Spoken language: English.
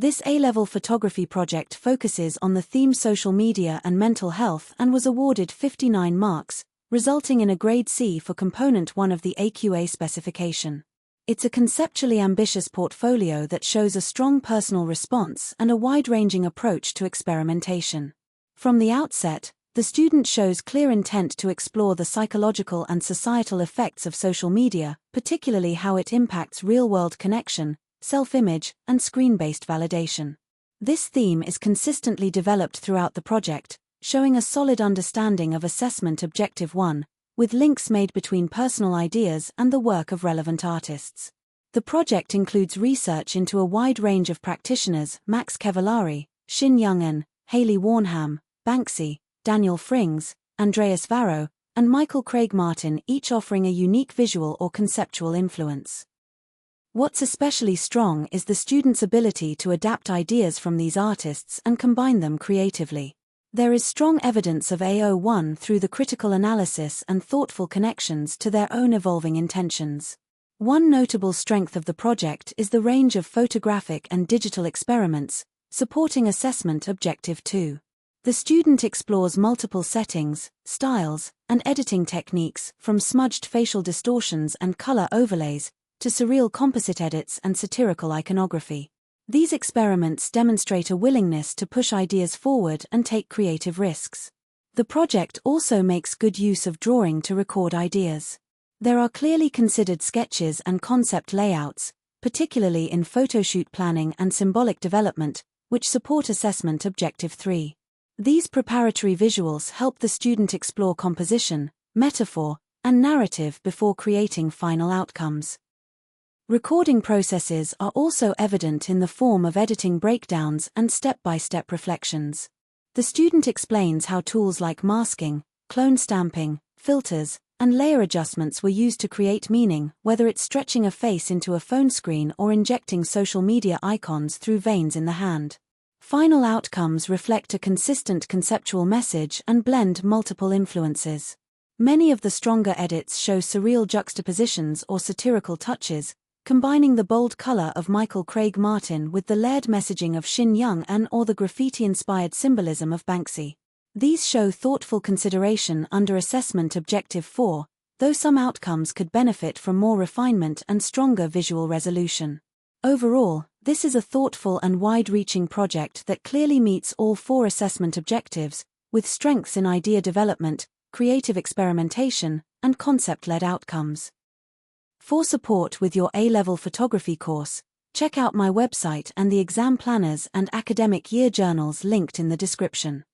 This A-level photography project focuses on the theme social media and mental health and was awarded 59 marks, resulting in a grade C for component 1 of the AQA specification. It's a conceptually ambitious portfolio that shows a strong personal response and a wide-ranging approach to experimentation. From the outset, the student shows clear intent to explore the psychological and societal effects of social media, particularly how it impacts real-world connection, self-image, and screen-based validation. This theme is consistently developed throughout the project, showing a solid understanding of assessment objective 1, with links made between personal ideas and the work of relevant artists. The project includes research into a wide range of practitioners: Max Kevallari, Shin Young-en, Hayley Warnham, Banksy, Daniel Frings, Andreas Varro, and Michael Craig Martin, each offering a unique visual or conceptual influence. What's especially strong is the students' ability to adapt ideas from these artists and combine them creatively. There is strong evidence of AO1 through the critical analysis and thoughtful connections to their own evolving intentions. One notable strength of the project is the range of photographic and digital experiments, supporting assessment objective 2. The student explores multiple settings, styles, and editing techniques, from smudged facial distortions and color overlays, to surreal composite edits and satirical iconography. These experiments demonstrate a willingness to push ideas forward and take creative risks. The project also makes good use of drawing to record ideas. There are clearly considered sketches and concept layouts, particularly in photoshoot planning and symbolic development, which support assessment objective 3. These preparatory visuals help the student explore composition, metaphor, and narrative before creating final outcomes. Recording processes are also evident in the form of editing breakdowns and step-by-step reflections. The student explains how tools like masking, clone stamping, filters, and layer adjustments were used to create meaning, whether it's stretching a face into a phone screen or injecting social media icons through veins in the hand. Final outcomes reflect a consistent conceptual message and blend multiple influences. Many of the stronger edits show surreal juxtapositions or satirical touches, combining the bold color of Michael Craig Martin with the layered messaging of Shin Young-en or the graffiti-inspired symbolism of Banksy. These show thoughtful consideration under assessment objective 4, though some outcomes could benefit from more refinement and stronger visual resolution. Overall, this is a thoughtful and wide-reaching project that clearly meets all 4 assessment objectives, with strengths in idea development, creative experimentation, and concept-led outcomes. For support with your A-level photography course, check out my website and the exam planners and academic year journals linked in the description.